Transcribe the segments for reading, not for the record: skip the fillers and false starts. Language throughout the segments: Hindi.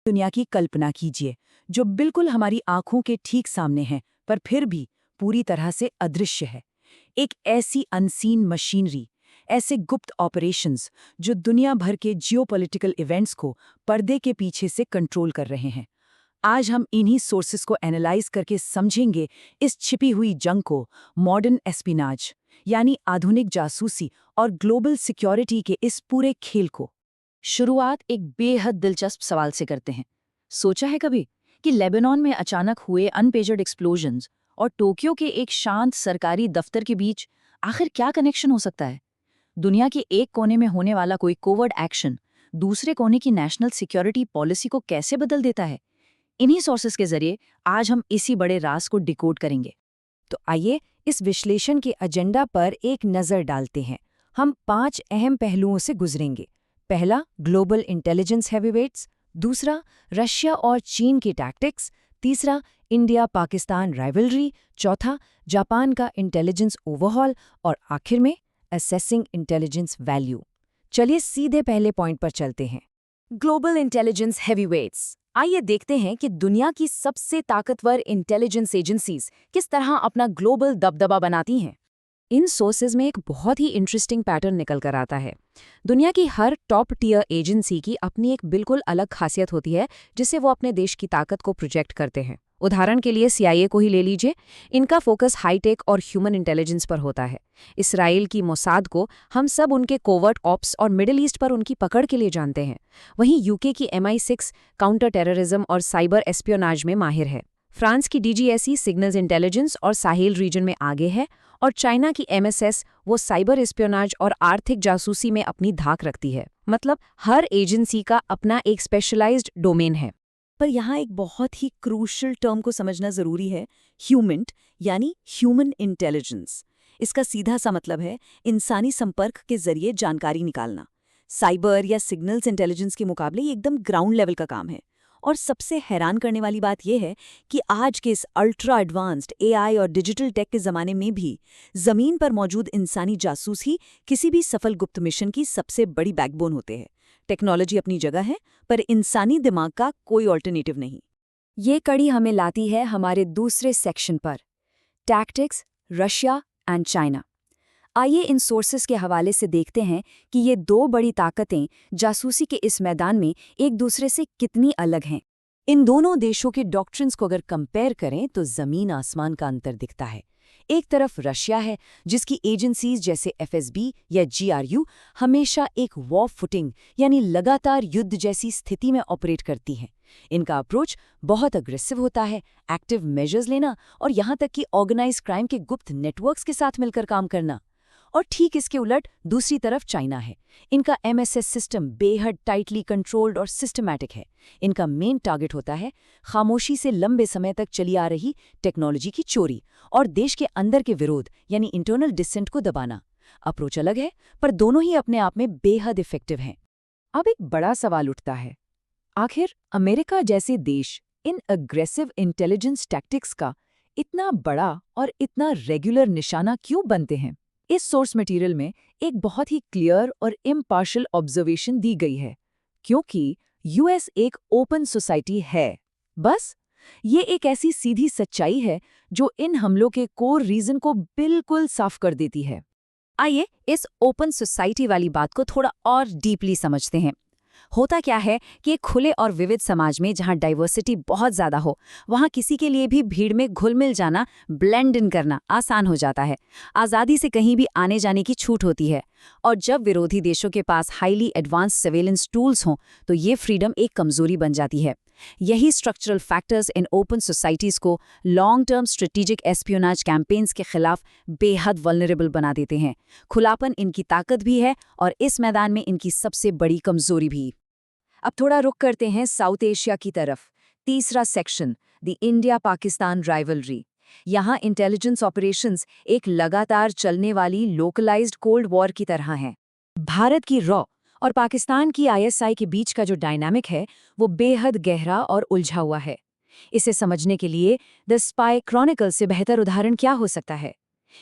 दुनिया की कल्पना कीजिए जो बिल्कुल हमारी आंखों के ठीक सामने है पर फिर भी पूरी तरह से अदृश्य है। एक ऐसी अनसीन मशीनरी, ऐसे गुप्त ऑपरेशंस जो दुनिया भर के जियोपॉलिटिकल इवेंट्स को पर्दे के पीछे से कंट्रोल कर रहे हैं। आज हम इन्हीं सोर्सेस को एनालाइज करके समझेंगे इस छिपी हुई जंग को, मॉडर्न एस्पिनाज यानी आधुनिक जासूसी और ग्लोबल सिक्योरिटी के इस पूरे खेल को। शुरुआत एक बेहद दिलचस्प सवाल से करते हैं। सोचा है कभी कि लेबनान में अचानक हुए अनपेजर्ड एक्सप्लोजन्स और टोक्यो के एक शांत सरकारी दफ्तर के बीच आखिर क्या कनेक्शन हो सकता है? दुनिया के एक कोने में होने वाला कोई कोवर्ट एक्शन दूसरे कोने की नेशनल सिक्योरिटी पॉलिसी को कैसे बदल देता है? इन्हीं सोर्सेस के जरिए आज हम इसी बड़े राज को डिकोड करेंगे। तो आइए इस विश्लेषण के एजेंडा पर एक नज़र डालते हैं। हम 5 अहम पहलुओं से गुजरेंगे। पहला, ग्लोबल इंटेलिजेंस हैवीवेट्स। दूसरा, रशिया और चीन की टैक्टिक्स। तीसरा, इंडिया पाकिस्तान राइवलरी। चौथा, जापान का इंटेलिजेंस ओवरहॉल। और आखिर में असेसिंग इंटेलिजेंस वैल्यू। चलिए सीधे पहले पॉइंट पर चलते हैं। Global intelligence heavyweights. आइए देखते हैं कि दुनिया की सबसे ताकतवर इंटेलिजेंस एजेंसीज किस तरह अपना ग्लोबल दबदबा बनाती हैं। इन सोर्सेज में एक बहुत ही इंटरेस्टिंग पैटर्न निकल कर आता है। दुनिया की हर टॉप टियर एजेंसी की अपनी एक बिल्कुल अलग खासियत होती है जिसे वो अपने देश की ताकत को प्रोजेक्ट करते हैं। उदाहरण के लिए CIA को ही ले लीजिए। इनका फोकस हाईटेक और ह्यूमन इंटेलिजेंस पर होता है। इसराइल की मोसाद को हम सब उनके कोवर्ट ऑप्स और मिडिल ईस्ट पर उनकी पकड़ के लिए जानते हैं। वहीं UK की MI6 काउंटर टेररिज्म और साइबर एस्पियोनाज में माहिर है। फ्रांस की DGSE सिग्नल्स इंटेलिजेंस और साहेल रीजन में आगे है। और चाइना की MSS वो साइबर एस्पियोनाज और आर्थिक जासूसी में अपनी धाक रखती है। मतलब हर एजेंसी का अपना एक स्पेशलाइज्ड डोमेन है। पर यहाँ एक बहुत ही क्रूशियल टर्म को समझना जरूरी है, ह्यूमेंट यानी ह्यूमन इंटेलिजेंस। इसका सीधा सा मतलब है इंसानी संपर्क के जरिए जानकारी निकालना। साइबर या सिग्नल्स इंटेलिजेंस के मुकाबले ये एकदम ग्राउंड लेवल का काम है। और सबसे हैरान करने वाली बात यह है कि आज के इस अल्ट्रा एडवांस्ड AI और डिजिटल टेक के ज़माने में भी ज़मीन पर मौजूद इंसानी जासूस ही किसी भी सफल गुप्त मिशन की सबसे बड़ी बैकबोन होते हैं। टेक्नोलॉजी अपनी जगह है, पर इंसानी दिमाग का कोई ऑल्टरनेटिव नहीं। ये कड़ी हमें लाती है हमारे दूसरे सेक्शन पर, टैक्टिक्स, रशिया एंड चाइना। आइए इन सोर्सेस के हवाले से देखते हैं कि ये दो बड़ी ताकतें जासूसी के इस मैदान में एक दूसरे से कितनी अलग हैं। इन दोनों देशों के डॉक्ट्रिन्स को अगर कंपेयर करें तो ज़मीन आसमान का अंतर दिखता है। एक तरफ रशिया है जिसकी एजेंसीज जैसे FSB या GRU हमेशा एक वॉर फुटिंग यानी लगातार युद्ध जैसी स्थिति में ऑपरेट करती हैं। इनका अप्रोच बहुत अग्रेसिव होता है, एक्टिव मेजर्स लेना और यहाँ तक कि ऑर्गेनाइज क्राइम के गुप्त नेटवर्क्स के साथ मिलकर काम करना। और ठीक इसके उलट दूसरी तरफ चाइना है। इनका MSS सिस्टम बेहद टाइटली कंट्रोल्ड और सिस्टमैटिक है। इनका मेन टारगेट होता है खामोशी से लंबे समय तक चली आ रही टेक्नोलॉजी की चोरी और देश के अंदर के विरोध यानी इंटरनल डिसेंट को दबाना। अप्रोच अलग है पर दोनों ही अपने आप में बेहद इफेक्टिव हैं। अब एक बड़ा सवाल उठता है, आखिर अमेरिका जैसे देश इन अग्रेसिव इंटेलिजेंस टैक्टिक्स का इतना बड़ा और इतना रेगुलर निशाना क्यों बनते हैं? इस सोर्स मटेरियल में एक बहुत ही क्लियर और इम्पार्शियल ऑब्जर्वेशन दी गई है, क्योंकि US एक ओपन सोसाइटी है। बस ये एक ऐसी सीधी सच्चाई है जो इन हमलों के कोर रीजन को बिल्कुल साफ कर देती है। आइए इस ओपन सोसाइटी वाली बात को थोड़ा और डीपली समझते हैं। होता क्या है कि एक खुले और विविध समाज में जहाँ डाइवर्सिटी बहुत ज़्यादा हो, वहाँ किसी के लिए भी भीड़ में घुल मिल जाना, ब्लेंड इन करना आसान हो जाता है। आज़ादी से कहीं भी आने जाने की छूट होती है। और जब विरोधी देशों के पास हाईली एडवांस सर्वेलेंस टूल्स हों तो ये फ्रीडम एक कमज़ोरी बन जाती है। यही स्ट्रक्चरल फैक्टर्स इन ओपन सोसाइटीज़ को long term strategic espionage campaigns के खिलाफ बेहद वल्नरेबल बना देते हैं। खुलापन इनकी ताकत भी है और इस मैदान में इनकी सबसे बड़ी कमज़ोरी भी। अब थोड़ा रुख करते हैं साउथ एशिया की तरफ। तीसरा section, the India Pakistan rivalry. यहाँ इंटेलिजेंस ऑपरेशंस एक लगातार चलने वाली लोकलाइज्ड कोल्ड वॉर की तरह हैं। भारत की रॉ और पाकिस्तान की ISI के बीच का जो डायनामिक है वो बेहद गहरा और उलझा हुआ है। इसे समझने के लिए द स्पाई क्रॉनिकल से बेहतर उदाहरण क्या हो सकता है?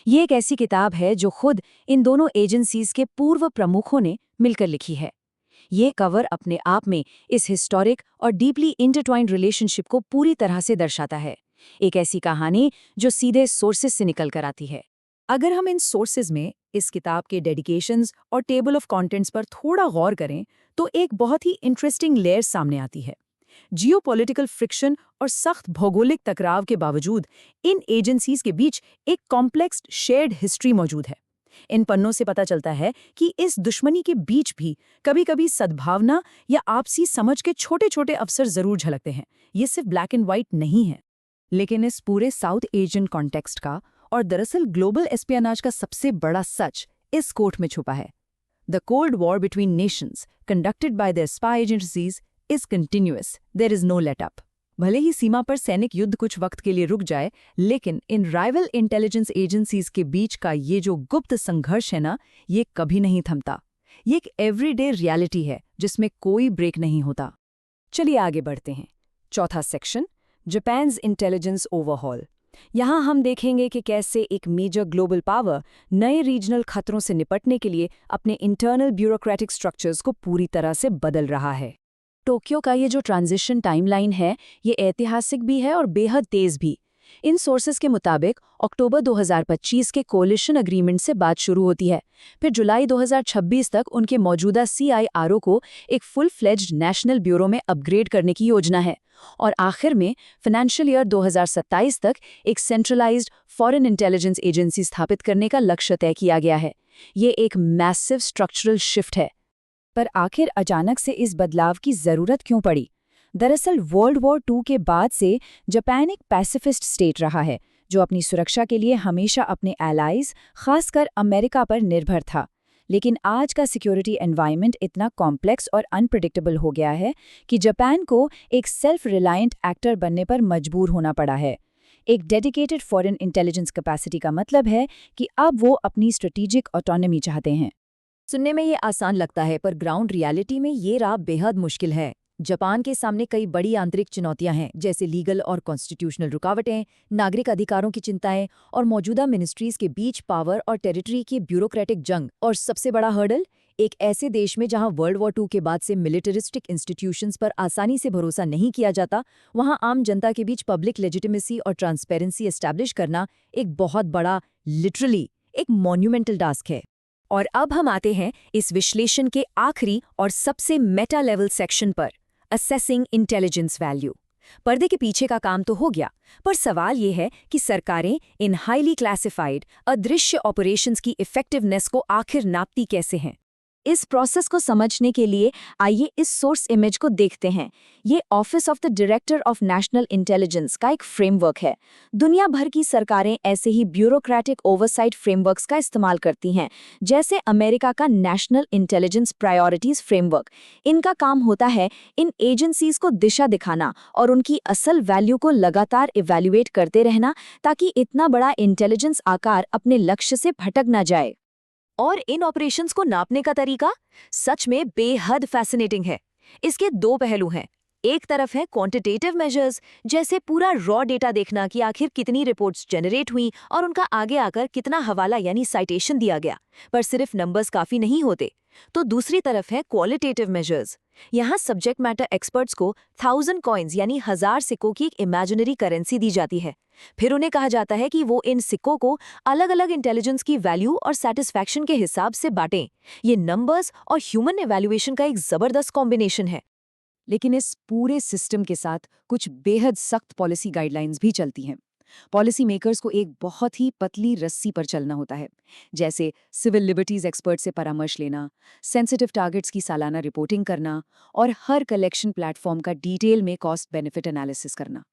ये एक ऐसी किताब है जो खुद इन दोनों एजेंसीज के पूर्व प्रमुखों ने मिलकर लिखी है। ये कवर अपने आप में इस हिस्टोरिक और डीपली इंटरट्वाइंड रिलेशनशिप को पूरी तरह से दर्शाता है। एक ऐसी कहानी जो सीधे सोर्सेज से निकल कर आती है। अगर हम इन सोर्सेज में इस किताब के डेडिकेशंस और टेबल ऑफ कंटेंट्स पर थोड़ा गौर करें तो एक बहुत ही इंटरेस्टिंग लेयर सामने आती है। जियोपॉलिटिकल फ्रिक्शन और सख्त भौगोलिक टकराव के बावजूद इन एजेंसीज के बीच एक कॉम्प्लेक्स शेयर्ड हिस्ट्री मौजूद है। इन पन्नों से पता चलता है कि इस दुश्मनी के बीच भी कभी-कभी सद्भावना या आपसी समझ के छोटे-छोटे अवसर जरूर झलकते हैं। ये सिर्फ ब्लैक एंड व्हाइट नहीं है। लेकिन इस पूरे साउथ एशियन कॉन्टेक्स्ट का और दरअसल ग्लोबल एस्पियोनेज का सबसे बड़ा सच इस कोट में छुपा है। The cold war between nations conducted by the spy agencies is continuous, there is no let up. भले ही सीमा पर सैनिक युद्ध कुछ वक्त के लिए रुक जाए, लेकिन इन राइवल इंटेलिजेंस एजेंसीज के बीच का ये जो गुप्त संघर्ष है ना, ये कभी नहीं थमता। ये एक एवरीडे रियलिटी है जिसमें कोई ब्रेक नहीं होता। चलिए आगे बढ़ते हैं। चौथा सेक्शन, जापान्स इंटेलिजेंस ओवरहॉल। यहाँ हम देखेंगे कि कैसे एक मेजर ग्लोबल पावर नए रीजनल खतरों से निपटने के लिए अपने इंटरनल ब्यूरोक्रेटिक स्ट्रक्चर्स को पूरी तरह से बदल रहा है। टोक्यो का ये जो ट्रांजिशन टाइमलाइन है, ये ऐतिहासिक भी है और बेहद तेज भी। इन सोर्सेस के मुताबिक अक्टूबर 2025 के कोलिशन अग्रीमेंट से बात शुरू होती है। फिर जुलाई 2026 तक उनके मौजूदा CIRO को एक फुल फ्लेज्ड नेशनल ब्यूरो में अपग्रेड करने की योजना है। और आखिर में फाइनेंशियल ईयर 2027 तक एक सेंट्रलाइज्ड फॉरेन इंटेलिजेंस एजेंसी स्थापित करने का लक्ष्य तय किया गया है। ये एक मैसिव स्ट्रक्चरल शिफ्ट है। पर आखिर अचानक से इस बदलाव की जरूरत क्यों पड़ी? दरअसल वर्ल्ड वॉर II के बाद से जापान एक पैसिफिस्ट स्टेट रहा है, जो अपनी सुरक्षा के लिए हमेशा अपने एलाइज, खासकर अमेरिका पर निर्भर था। लेकिन आज का सिक्योरिटी एनवायरनमेंट इतना कॉम्प्लेक्स और अनप्रेडिक्टेबल हो गया है कि जापान को एक सेल्फ रिलायंट एक्टर बनने पर मजबूर होना पड़ा है। एक डेडिकेटेड फॉरेन इंटेलिजेंस कैपेसिटी का मतलब है कि अब वो अपनी स्ट्रेटेजिक ऑटोनॉमी चाहते हैं। सुनने में ये आसान लगता है, पर ग्राउंड रियलिटी में ये राह बेहद मुश्किल है। जापान के सामने कई बड़ी आंतरिक चुनौतियां हैं, जैसे लीगल और कॉन्स्टिट्यूशनल रुकावटें, नागरिक अधिकारों की चिंताएं और मौजूदा मिनिस्ट्रीज के बीच पावर और टेरिटरी की ब्यूरोक्रेटिक जंग। और सबसे बड़ा हर्डल, एक ऐसे देश में जहां वर्ल्ड वॉर II के बाद से मिलिटरिस्टिक इंस्टीट्यूशंस पर आसानी से भरोसा नहीं किया जाता, वहां आम जनता के बीच पब्लिक लेजिटिमेसी और ट्रांसपेरेंसी एस्टैब्लिश करना एक बहुत बड़ा, लिटरली एक मॉन्यूमेंटल टास्क है। और अब हम आते हैं इस विश्लेषण के आखिरी और सबसे मेटा लेवल सेक्शन पर, असेसिंग इंटेलिजेंस वैल्यू। पर्दे के पीछे का काम तो हो गया, पर सवाल ये है कि सरकारें इन हाईली क्लासिफाइड अदृश्य ऑपरेशंस की इफेक्टिवनेस को आखिर नापती कैसे हैं। इस प्रोसेस को समझने के लिए आइए इस सोर्स इमेज को देखते हैं। ये office of the director of national intelligence का एक फ्रेमवर्क है। दुनिया भर की सरकारें ऐसे ही ब्यूरोक्रेटिक ओवरसाइट फ्रेमवर्क्स का इस्तेमाल करती हैं, जैसे अमेरिका का नेशनल इंटेलिजेंस प्रायोरिटीज फ्रेमवर्क। इनका काम होता है इन एजेंसीज को दिशा दिखाना और उनकी असल वैल्यू को लगातार इवैल्यूएट करते रहना, ताकि इतना बड़ा इंटेलिजेंस आकार अपने लक्ष्य से भटक ना जाए। और इन ऑपरेशंस को नापने का तरीका सच में बेहद फैसिनेटिंग है। इसके दो पहलू हैं। एक तरफ है क्वांटिटेटिव मेजर्स, जैसे पूरा रॉ डेटा देखना कि आखिर कितनी रिपोर्ट्स जनरेट हुई और उनका आगे आकर कितना हवाला यानी साइटेशन दिया गया। पर सिर्फ नंबर्स काफी नहीं होते। तो दूसरी तरफ है क्वालिटेटिव मेजर्स। यहाँ सब्जेक्ट मैटर एक्सपर्ट्स को 1000 कॉइन्स यानी 1000 सिक्कों की एक इमेजिनरी करेंसी दी जाती है। फिर उन्हें कहा जाता है कि वो इन सिक्कों को अलग अलग इंटेलिजेंस की वैल्यू और सेटिस्फैक्शन के हिसाब से बांटें। ये नंबर्स और ह्यूमन इवैल्यूएशन का एक जबरदस्त कॉम्बिनेशन है। लेकिन इस पूरे सिस्टम के साथ कुछ बेहद सख्त पॉलिसी गाइडलाइंस भी चलती हैं। पॉलिसी मेकर्स को एक बहुत ही पतली रस्सी पर चलना होता है, जैसे सिविल लिबर्टीज एक्सपर्ट से परामर्श लेना, सेंसिटिव टारगेट्स की सालाना रिपोर्टिंग करना और हर कलेक्शन प्लेटफॉर्म का डिटेल में कॉस्ट बेनिफिट एनालिसिस करना।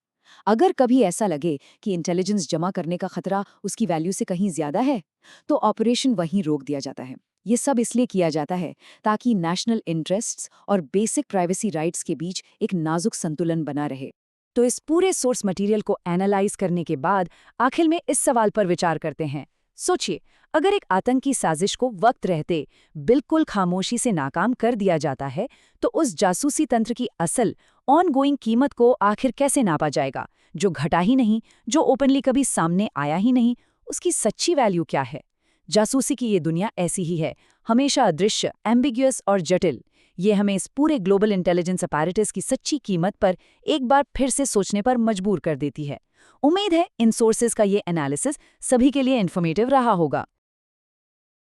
अगर कभी ऐसा लगे कि इंटेलिजेंस जमा करने का खतरा उसकी वैल्यू से कहीं ज्यादा है, तो ऑपरेशन वहीं रोक दिया जाता है। ये सब इसलिए किया जाता है ताकि नेशनल इंटरेस्ट्स और बेसिक प्राइवेसी राइट्स के बीच एक नाजुक संतुलन बना रहे। तो इस पूरे सोर्स मटेरियल को एनालाइज करने के बाद आखिर में इस सवाल पर विचार करते हैं। सोचिए, अगर एक आतंकी साजिश को वक्त रहते बिल्कुल खामोशी से नाकाम कर दिया जाता है, तो उस जासूसी तंत्र की असल ऑनगोइंग कीमत को आखिर कैसे नापा जाएगा? जो घटा ही नहीं, जो ओपनली कभी सामने आया ही नहीं, उसकी सच्ची वैल्यू क्या है? जासूसी की ये दुनिया ऐसी ही है, हमेशा अदृश्य, एम्बिग्युअस और जटिल। ये हमें इस पूरे ग्लोबल इंटेलिजेंस अपैरेटस की सच्ची कीमत पर एक बार फिर से सोचने पर मजबूर कर देती है। उम्मीद है इन सोर्सेज का ये एनालिसिस सभी के लिए इन्फॉर्मेटिव रहा होगा।